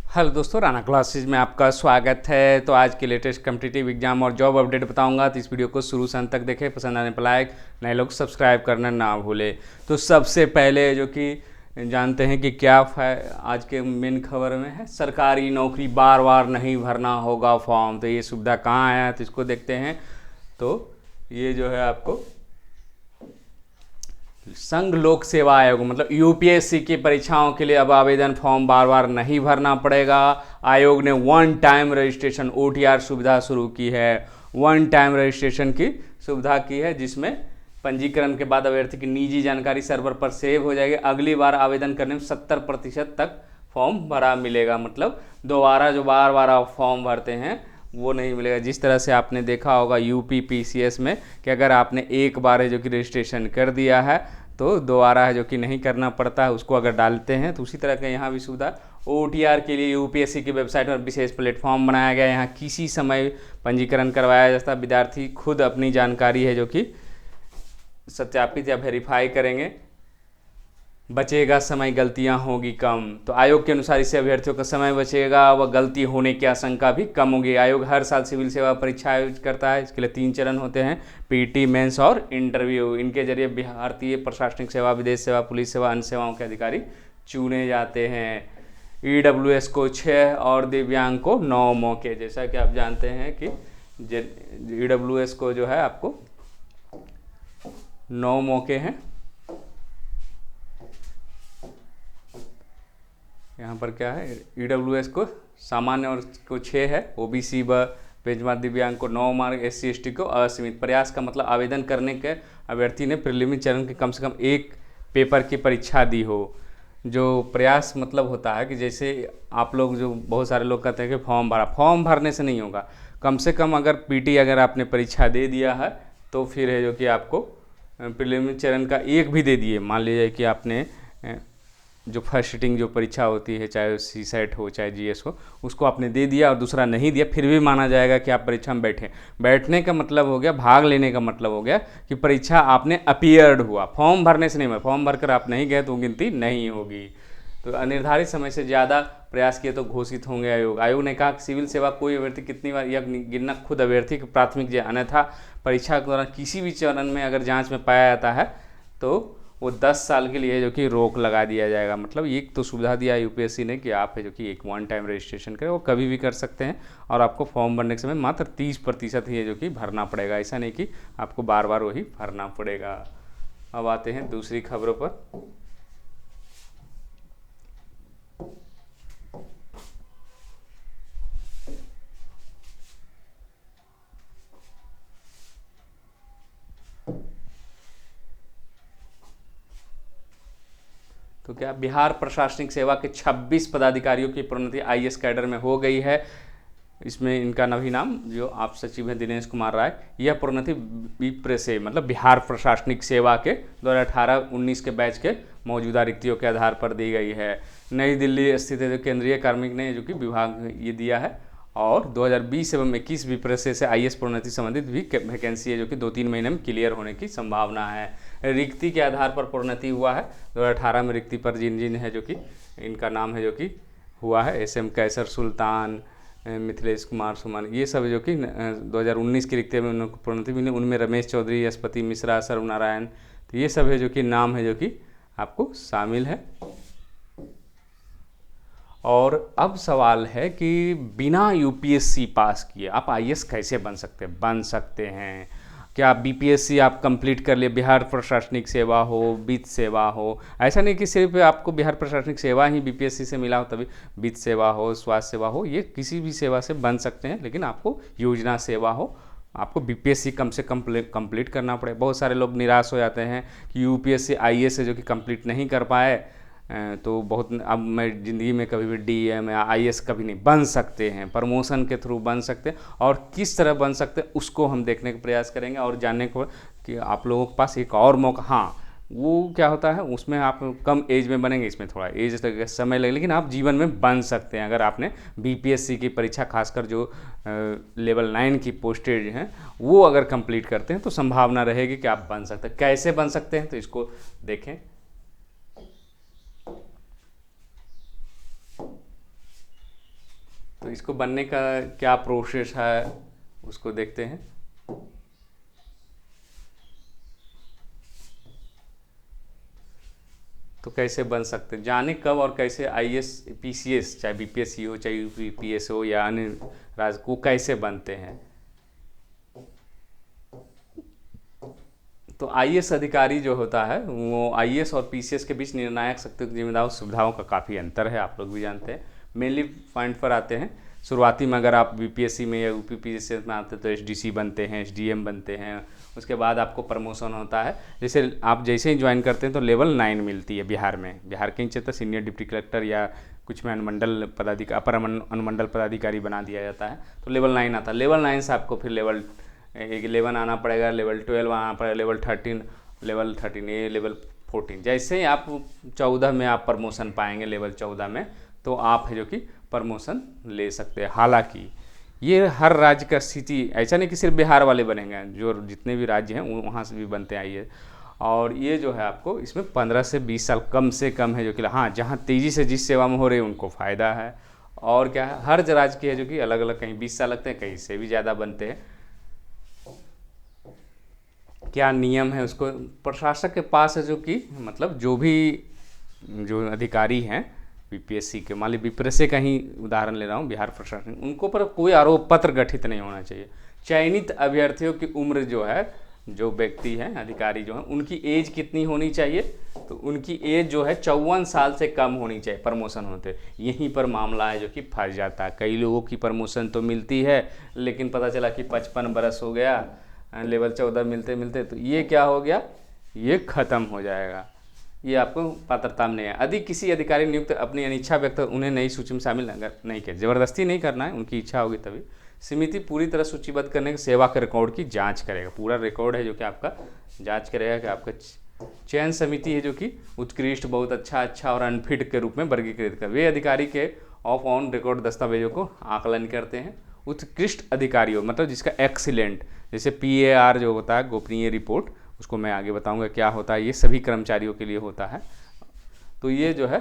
Hello दोस्तों, Rana classes में आपका स्वागत है। तो आज के लेटेस्ट कम्पिटिटिव एग्जाम और जॉब अपडेट बताऊंगा, तो इस वीडियो को शुरू से अंत तक देखें। पसंद आने पर लाइक, नए लोग सब्सक्राइब करना ना भूले। तो सबसे पहले जो कि जानते हैं कि क्या आज के मेन खबर में है, सरकारी नौकरी बार बार नहीं भरना होगा फॉर्म। तो ये सुविधा कहाँ आया, तो इसको देखते हैं। तो ये जो है आपको संघ लोक सेवा आयोग मतलब यूपीएससी की परीक्षाओं के लिए अब आवेदन फॉर्म बार बार नहीं भरना पड़ेगा। आयोग ने वन टाइम रजिस्ट्रेशन ओटीआर सुविधा शुरू की है। वन टाइम रजिस्ट्रेशन की सुविधा की है, जिसमें पंजीकरण के बाद अभ्यर्थी की निजी जानकारी सर्वर पर सेव हो जाएगी। अगली बार आवेदन करने में 70% तक फॉर्म भरा मिलेगा। मतलब दोबारा जो बार बार आप फॉर्म भरते हैं वो नहीं मिलेगा। जिस तरह से आपने देखा होगा यूपी पीसीएस में कि अगर आपने एक बार है जो कि रजिस्ट्रेशन कर दिया है तो दोबारा है जो कि नहीं करना पड़ता है, उसको अगर डालते हैं। तो उसी तरह का यहाँ भी सुविधा ओटीआर के लिए यूपीएससी की वेबसाइट पर विशेष प्लेटफॉर्म बनाया गया है। यहाँ किसी समय पंजीकरण करवाया जाता है। विद्यार्थी खुद अपनी जानकारी है जो कि सत्यापित या वेरीफाई करेंगे। बचेगा समय, गलतियां होगी कम। तो आयोग के अनुसार इससे अभ्यर्थियों का समय बचेगा व गलती होने की आशंका भी कम होगी। आयोग हर साल सिविल सेवा परीक्षा आयोजित करता है। इसके लिए 3 चरण होते हैं, पीटी, मेंस और इंटरव्यू। इनके जरिए भारतीय प्रशासनिक सेवा, विदेश सेवा, पुलिस सेवा, अन्य सेवाओं के अधिकारी चुने जाते हैं। ईडब्ल्यूएस को 6 और दिव्यांग को 9 मौके। जैसा कि आप जानते हैं कि ईडब्ल्यूएस को जो है आपको 9 मौके हैं। यहाँ पर क्या है, ईडब्ल्यूएस को सामान्य और को 6 है, ओबीसी व बेंचमार्क दिव्यांग को 9 मार्क, एससी एसटी को असीमित। प्रयास का मतलब आवेदन करने के अभ्यर्थी ने प्रीलिमिनरी चरण के कम से कम एक पेपर की परीक्षा दी हो। जो प्रयास मतलब होता है कि जैसे आप लोग जो बहुत सारे लोग कहते हैं कि फॉर्म भरने से नहीं होगा। कम से कम अगर पीटी अगर आपने परीक्षा दे दिया है तो फिर है जो कि आपको प्रीलिमिनरी चरण का एक भी दे दिए, मान लीजिए कि आपने जो फर्स्ट सिटिंग जो परीक्षा होती है, चाहे सी सेट हो चाहे जीएस हो, उसको आपने दे दिया और दूसरा नहीं दिया, फिर भी माना जाएगा कि आप परीक्षा में बैठे। बैठने का मतलब हो गया, भाग लेने का मतलब हो गया कि परीक्षा आपने अपीयर्ड हुआ। फॉर्म भरने से नहीं हुआ, फॉर्म भरकर आप नहीं गए तो गिनती नहीं होगी। तो अनिर्धारित समय से ज़्यादा प्रयास किए तो घोषित होंगे आयोग। आयोग ने कहा कि सिविल सेवा कोई अभ्यर्थी कितनी बार यह गिनना खुद अभ्यर्थी की प्राथमिक जय, अन्यथा परीक्षा के दौरान किसी भी चरण में अगर जाँच में पाया जाता है तो वो 10 साल के लिए जो कि रोक लगा दिया जाएगा। मतलब एक तो सुविधा दिया यूपीएससी ने कि आप है जो कि एक वन टाइम रजिस्ट्रेशन करें, वो कभी भी कर सकते हैं। और आपको फॉर्म भरने के समय मात्र 30% ही है जो कि भरना पड़ेगा, ऐसा नहीं कि आपको बार बार वही भरना पड़ेगा। अब आते हैं दूसरी खबरों पर। तो क्या बिहार प्रशासनिक सेवा के 26 पदाधिकारियों की प्रोन्नति आईएएस कैडर में हो गई है। इसमें इनका नवी नाम जो आप सचिव हैं दिनेश कुमार राय, यह प्रोन्नति विप्र से मतलब बिहार प्रशासनिक सेवा के 2018-19 के बैच के मौजूदा रिक्तियों के आधार पर दी गई है। नई दिल्ली स्थित जो केंद्रीय कार्मिक ने जो कि विभाग ये दिया है। और 2020 एवं 21 विप्र से आईएएस प्रोन्नति संबंधित भी वैकेंसी है जो कि 2-3 महीने में क्लियर होने की संभावना है। रिक्ति के आधार पर प्रोन्नति हुआ है। 2018 में रिक्ति पर जिन जिन है जो कि इनका नाम है जो कि हुआ है, एसएम कैसर सुल्तान, मिथिलेश कुमार सुमन, ये सब जो कि 2019 की रिक्ति में उनको प्रोन्नति मिली। उनमें रमेश चौधरी, यशपति मिश्रा, सर्वनारायण, तो ये सब है जो कि नाम है जो कि आपको शामिल है। और अब सवाल है कि बिना यूपीएससी पास किए आप आईएएस कैसे बन सकते हैं? बन सकते हैं। क्या बीपीएससी आप कंप्लीट कर लिए, बिहार प्रशासनिक सेवा हो, वित्त सेवा हो, ऐसा नहीं कि सिर्फ आपको बिहार प्रशासनिक सेवा ही बीपीएससी से मिला हो तभी, वित्त सेवा हो, स्वास्थ्य सेवा हो, ये किसी भी सेवा से बन सकते हैं। लेकिन आपको योजना सेवा हो, आपको बीपीएससी कम से कम कंप्लीट करना पड़े। बहुत सारे लोग निराश हो जाते हैं कि यूपीएससी आईएएस है जो कि कंप्लीट नहीं कर पाए, तो बहुत अब मैं ज़िंदगी में कभी भी डीएम या आईएएस कभी नहीं बन सकते हैं। प्रमोशन के थ्रू बन सकते हैं, और किस तरह बन सकते हैं उसको हम देखने का प्रयास करेंगे और जानने को कि आप लोगों के पास एक और मौका। हाँ, वो क्या होता है, उसमें आप कम एज में बनेंगे, इसमें थोड़ा एज तक समय लगेगा, लेकिन आप जीवन में बन सकते हैं अगर आपने बीपीएससी की परीक्षा, खासकर जो लेवल 9 की पोस्टेज हैं वो अगर कंप्लीट करते हैं तो संभावना रहेगी कि आप बन सकते हैं। कैसे बन सकते हैं तो इसको देखें। तो इसको बनने का क्या प्रोसेस है उसको देखते हैं। तो कैसे बन सकते हैं, जाने कब और कैसे आईएएस पीसीएस, चाहे बीपीएससी हो चाहे यूपीपीएस हो या अन्य राज्य को, कैसे बनते हैं। तो आईएएस अधिकारी जो होता है वो आईएएस और पीसीएस के बीच निर्णायक शक्ति जिम्मेदारों सुविधाओं का काफ़ी अंतर है, आप लोग भी जानते हैं। मेनली पॉइंट पर आते हैं। शुरुआती में अगर आप बीपीएससी में या यूपीपीएससी में आते हैं तो एसडीसी बनते हैं, एसडीएम बनते हैं। उसके बाद आपको प्रमोशन होता है। जैसे आप जैसे ही ज्वाइन करते हैं तो लेवल 9 मिलती है बिहार में। बिहार के नीचे तो सीनियर डिप्टी कलेक्टर या कुछ में अनुमंडल पदाधिकारी, अपर अनुमंडल पदाधिकारी बना दिया जाता है। तो लेवल 9 आता है। लेवल 9 से आपको फिर लेवल 11 आना पड़ेगा, लेवल 12 आना पड़ेगा, लेवल 13, लेवल 13A, लेवल 14। जैसे ही आप 14 में आप प्रमोशन पाएंगे, लेवल 14 में, तो आप है जो कि प्रमोशन ले सकते हैं। हालांकि ये हर राज्य का स्थिति ऐसा नहीं कि सिर्फ बिहार वाले बनेंगे, जो जितने भी राज्य हैं वहाँ से भी बनते हैं ये। और ये जो है आपको इसमें 15 से 20 साल कम से कम है जो कि, हाँ, जहाँ तेज़ी से जिस सेवा में हो रही है उनको फ़ायदा है। और क्या है, हर राज्य की है जो कि अलग अलग, कहीं 20 साल लगते हैं, कहीं से भी ज़्यादा बनते हैं। क्या नियम है उसको प्रशासक के पास है जो कि, मतलब जो अधिकारी हैं बीपीएससी के, मान ली बीपीएससी का ही उदाहरण ले रहा हूँ, बिहार प्रशासन, उनको पर कोई आरोप पत्र गठित नहीं होना चाहिए। चयनित अभ्यर्थियों की उम्र जो है, जो व्यक्ति हैं अधिकारी जो हैं, उनकी एज कितनी होनी चाहिए, तो उनकी एज जो है 54 साल से कम होनी चाहिए प्रमोशन होते। यहीं पर मामला है जो कि फंस जाता है। कई लोगों की प्रमोशन तो मिलती है लेकिन पता चला कि 55 बरस हो गया, लेवल 14 मिलते मिलते, तो ये क्या हो गया, ये ख़त्म हो जाएगा, ये आपको पात्रता में नहीं है। यदि किसी अधिकारी नियुक्त अपनी अनिच्छा व्यक्त उन्हें नई सूची में शामिल नहीं किया, ज़बरदस्ती नहीं करना है, उनकी इच्छा होगी तभी। समिति पूरी तरह सूचीबद्ध करने के सेवा के रिकॉर्ड की जांच करेगा। पूरा रिकॉर्ड है जो कि आपका जांच करेगा कि आपका चयन समिति है जो कि उत्कृष्ट, बहुत अच्छा और अनफिट के रूप में वर्गीकृत कर, वे अधिकारी के ऑफ ऑन रिकॉर्ड दस्तावेजों को आकलन करते हैं। उत्कृष्ट अधिकारियों मतलब जिसका एक्सीलेंट, जैसे PAR जो होता है गोपनीय रिपोर्ट, उसको मैं आगे बताऊंगा क्या होता है, ये सभी कर्मचारियों के लिए होता है। तो ये जो है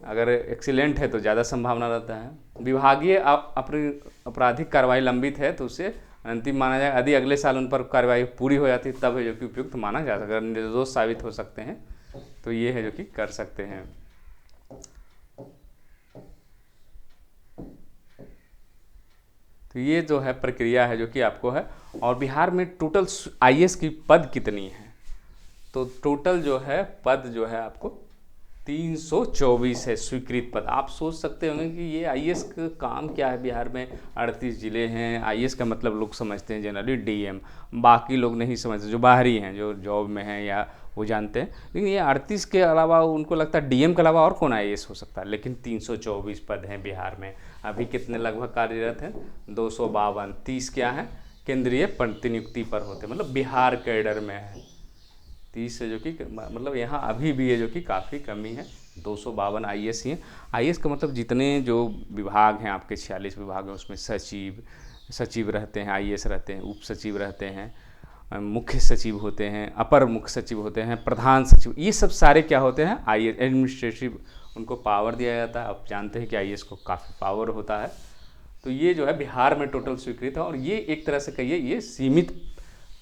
अगर एक्सीलेंट है तो ज़्यादा संभावना रहता है। विभागीय आपराधिक कार्रवाई लंबित है तो उसे अंतिम माना जाए। यदि अगले साल उन पर कार्रवाई पूरी हो जाती तब है जो कि उपयुक्त माना जा सकता है। अगर निर्दोष साबित हो सकते हैं तो ये है जो कि कर सकते हैं। तो ये जो है प्रक्रिया है जो कि आपको है। और बिहार में टोटल IAS की पद कितनी है, तो टोटल जो है पद जो है आपको 324 है स्वीकृत पद। आप सोच सकते होंगे कि ये IAS का काम क्या है। बिहार में 38 ज़िले हैं। IAS का मतलब लोग समझते हैं जनरली DM, बाकी लोग नहीं समझते, जो बाहरी हैं, जो जॉब में हैं या वो जानते हैं। लेकिन ये 38 के अलावा उनको लगता है DM के अलावा और कौन IAS हो सकता है। लेकिन 324 पद हैं बिहार में। अभी कितने लगभग कार्यरत हैं, 252। 30 क्या है, केंद्रीय प्रतिनियुक्ति पर होते, मतलब बिहार कैडर में है। 30 से जो कि मतलब यहाँ अभी भी है जो कि काफ़ी कमी है। 252 IAS ही हैं। IAS का मतलब जितने जो विभाग हैं आपके 46 विभाग हैं उसमें सचिव रहते हैं, IAS रहते हैं, उप सचिव रहते हैं, मुख्य सचिव होते हैं, अपर मुख्य सचिव होते हैं, प्रधान सचिव, ये सब सारे क्या होते हैं IAS एडमिनिस्ट्रेटिव, उनको पावर दिया जाता है। आप जानते हैं कि IAS को काफ़ी पावर होता है। तो ये जो है बिहार में टोटल स्वीकृत है। और ये एक तरह से कहिए ये सीमित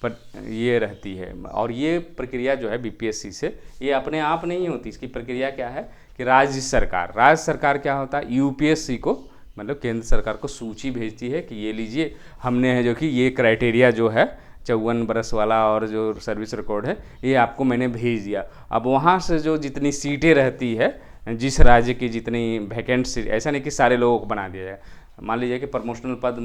पर ये रहती है। और ये प्रक्रिया जो है BPSC से ये अपने आप नहीं होती। इसकी प्रक्रिया क्या है कि राज्य सरकार क्या होता है, UPSC को मतलब केंद्र सरकार को सूची भेजती है कि ये लीजिए, हमने है जो कि ये क्राइटेरिया जो है 54 बरस वाला और जो सर्विस रिकॉर्ड है ये आपको मैंने भेज दिया। अब वहाँ से जो जितनी सीटें रहती है, जिस राज्य की जितनी वैकेंट सीट, ऐसा नहीं कि सारे लोगों को बना दिया जाए। मान लीजिए कि प्रमोशनल पद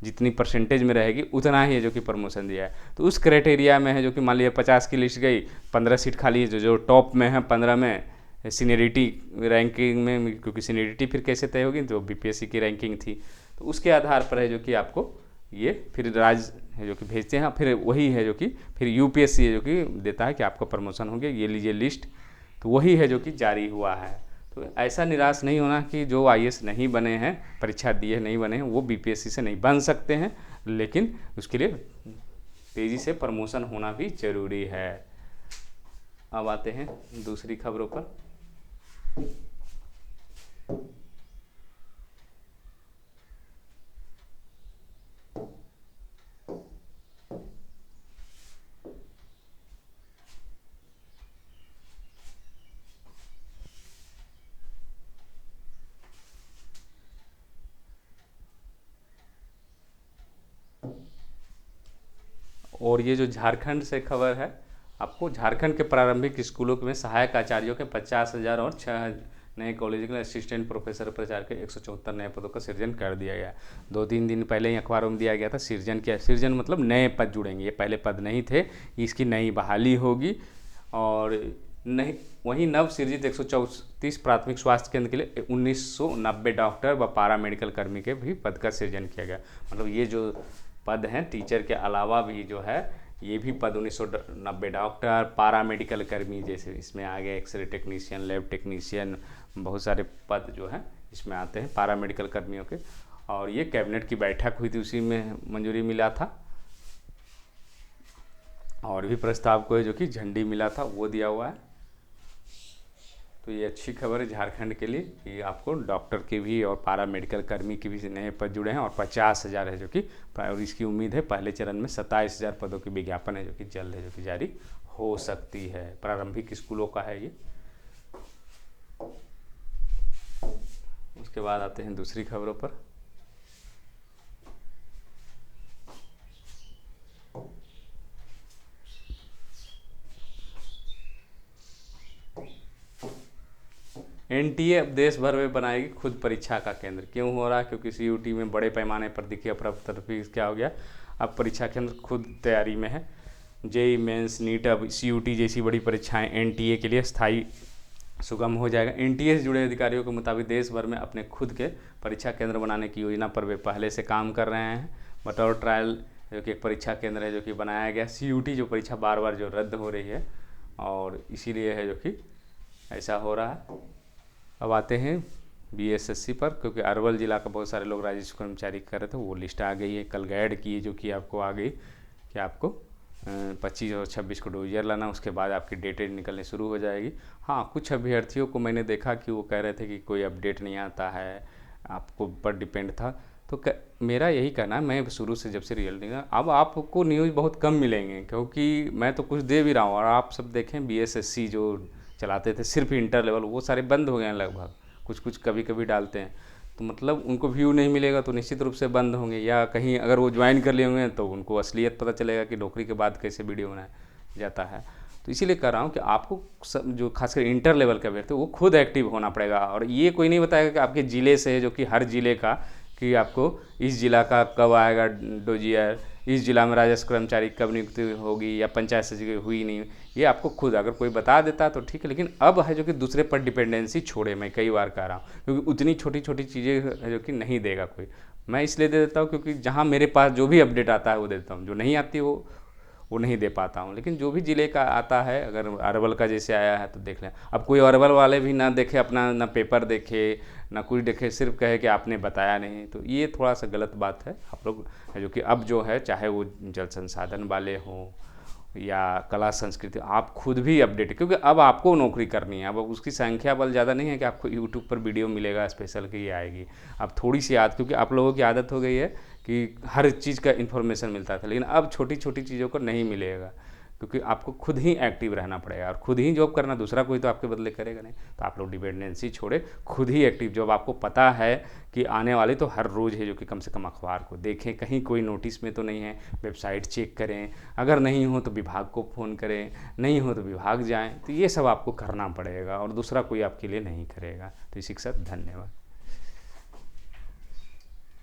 जितनी परसेंटेज में रहेगी उतना ही है जो कि प्रमोशन दिया है। तो उस क्राइटेरिया में है जो कि मान लीजिए 50 की लिस्ट गई, 15 सीट खाली है, जो टॉप में है 15 में सीनियरिटी रैंकिंग में, क्योंकि सीनियरिटी फिर कैसे तय होगी, तो BPSC की रैंकिंग थी, तो उसके आधार पर है जो कि आपको ये फिर राज्य है जो कि भेजते हैं। फिर वही है जो कि फिर UPSC है जो कि देता है कि आपका प्रमोशन हो गया, ये लीजिए लिस्ट। तो वही है जो कि जारी हुआ है। तो ऐसा निराश नहीं होना कि जो IAS नहीं बने हैं, परीक्षा दिए नहीं बने हैं, वो BPSC से नहीं बन सकते हैं, लेकिन उसके लिए तेज़ी से प्रमोशन होना भी ज़रूरी है। अब आते हैं दूसरी खबरों पर। और ये जो झारखंड से खबर है, आपको झारखंड के प्रारंभिक स्कूलों में सहायक आचार्यों के 50,000 और 6 नए कॉलेज के असिस्टेंट प्रोफेसर प्राचार्य के 174 नए पदों का सृजन कर दिया गया। 2-3 दिन पहले ही अखबारों में दिया गया था सृजन क्या, सृजन मतलब नए पद जुड़ेंगे, ये पहले पद नहीं थे, इसकी नई बहाली होगी। और नहीं वहीं नव सृजित 134 प्राथमिक स्वास्थ्य केंद्र के लिए 1990 डॉक्टर व पारा मेडिकल कर्मी के भी पद का सृजन किया गया। मतलब ये जो पद हैं टीचर के अलावा भी जो है ये भी पद 1990 डॉक्टर, पारा मेडिकल कर्मी, जैसे इसमें आ गए एक्सरे टेक्नीशियन, लैब टेक्नीशियन, बहुत सारे पद जो हैं इसमें आते हैं पारा मेडिकल कर्मियों के। और ये कैबिनेट की बैठक हुई थी, उसी में मंजूरी मिला था। और भी प्रस्ताव को है जो कि झंडी मिला था वो दिया हुआ है। तो ये अच्छी खबर है झारखंड के लिए कि आपको डॉक्टर के भी और पारा मेडिकल कर्मी के भी नए पद जुड़े हैं और 50,000 है जो कि, और इसकी उम्मीद है पहले चरण में 27,000 पदों की विज्ञापन है जो कि जल्द है जो कि जारी हो सकती है। प्रारंभिक स्कूलों का है ये। उसके बाद आते हैं दूसरी खबरों पर। एनटीए अब देश भर में बनाएगी खुद परीक्षा का केंद्र। क्यों हो रहा है? क्योंकि सीयूटी में बड़े पैमाने पर दिखी अफरा-तफरी क्या हो गया, अब परीक्षा केंद्र खुद तैयारी में है। जेई मेंस, नीट, अब सीयूटी जैसी बड़ी परीक्षाएं एनटीए के लिए स्थायी सुगम हो जाएगा। एनटीए से जुड़े अधिकारियों के मुताबिक देश भर में अपने खुद के परीक्षा केंद्र बनाने की योजना पर वे पहले से काम कर रहे हैं। बतौर ट्रायल जो कि एक परीक्षा केंद्र है जो कि बनाया गया। सीयूटी जो परीक्षा बार बार जो रद्द हो रही है और इसीलिए है जो कि ऐसा हो रहा है। अब आते हैं बीएसएससी पर, क्योंकि अरवल ज़िला का बहुत सारे लोग राजस्व कर्मचारी कर रहे थे, वो लिस्ट आ गई है, कल गाइड की जो कि आपको आ गई कि आपको 25 और 26 को डिवीजन लाना, उसके बाद आपकी डेटें निकलने शुरू हो जाएगी। हाँ, कुछ अभ्यर्थियों को मैंने देखा कि वो कह रहे थे कि कोई अपडेट नहीं आता है, आपको पर डिपेंड था। तो मेरा यही कहना है, मैं शुरू से जब से रिजल्ट निकला, अब आपको न्यूज़ बहुत कम मिलेंगे, क्योंकि मैं तो कुछ दे भी रहा हूँ। और आप सब देखें बीएसएससी जो चलाते थे सिर्फ इंटर लेवल, वो सारे बंद हो गए हैं लगभग, कुछ कुछ कभी कभी डालते हैं, तो मतलब उनको व्यू नहीं मिलेगा तो निश्चित रूप से बंद होंगे। या कहीं अगर वो ज्वाइन कर लिए होंगे तो उनको असलियत पता चलेगा कि नौकरी के बाद कैसे वीडियो बनाया जाता है। तो इसीलिए कह रहा हूँ कि आपको सब जो खासकर इंटर लेवल का अभ्यर्थी वो खुद एक्टिव होना पड़ेगा। और ये कोई नहीं बताएगा कि आपके ज़िले से है, जो कि हर ज़िले का, कि आपको इस ज़िला का कब आएगा डोजियर, इस ज़िला में राजस्व कर्मचारी कब नियुक्ति होगी, या पंचायत सचिव हुई नहीं, ये आपको खुद अगर कोई बता देता तो ठीक है। लेकिन अब है जो कि दूसरे पर डिपेंडेंसी छोड़े, मैं कई बार कह रहा हूँ, क्योंकि उतनी छोटी छोटी चीज़ें है जो कि नहीं देगा कोई। मैं इसलिए दे देता हूँ क्योंकि जहाँ मेरे पास जो भी अपडेट आता है वो देता हूँ, जो नहीं आती वो नहीं दे पाता हूँ। लेकिन जो भी ज़िले का आता है, अगर अरवल का जैसे आया है तो देख लें। अब कोई अरवल वाले भी ना देखे अपना, ना पेपर देखे, ना कुछ देखे, सिर्फ कहे कि आपने बताया नहीं, तो ये थोड़ा सा गलत बात है। आप लोग है जो कि अब जो है, चाहे वो जल संसाधन वाले हों या कला संस्कृति, आप खुद भी अपडेट, क्योंकि अब आपको नौकरी करनी है। अब उसकी संख्या बल ज़्यादा नहीं है कि आपको यूट्यूब पर वीडियो मिलेगा स्पेशल कि ये आएगी। अब थोड़ी सी क्योंकि आप लोगों की आदत हो गई है कि हर चीज़ का इन्फॉर्मेशन मिलता था, लेकिन अब छोटी छोटी चीज़ों को नहीं मिलेगा, क्योंकि आपको खुद ही एक्टिव रहना पड़ेगा और खुद ही जॉब करना, दूसरा कोई तो आपके बदले करेगा नहीं। तो आप लोग डिपेंडेंसी छोड़े, खुद ही एक्टिव जॉब, आपको पता है कि आने वाली तो हर रोज़ है, जो कि कम से कम अखबार को देखें, कहीं कोई नोटिस में तो नहीं है, वेबसाइट चेक करें, अगर नहीं हो तो विभाग को फ़ोन करें, नहीं हो तो विभाग जाएँ। तो ये सब आपको करना पड़ेगा और दूसरा कोई आपके लिए नहीं करेगा। तो इसी के साथ धन्यवाद।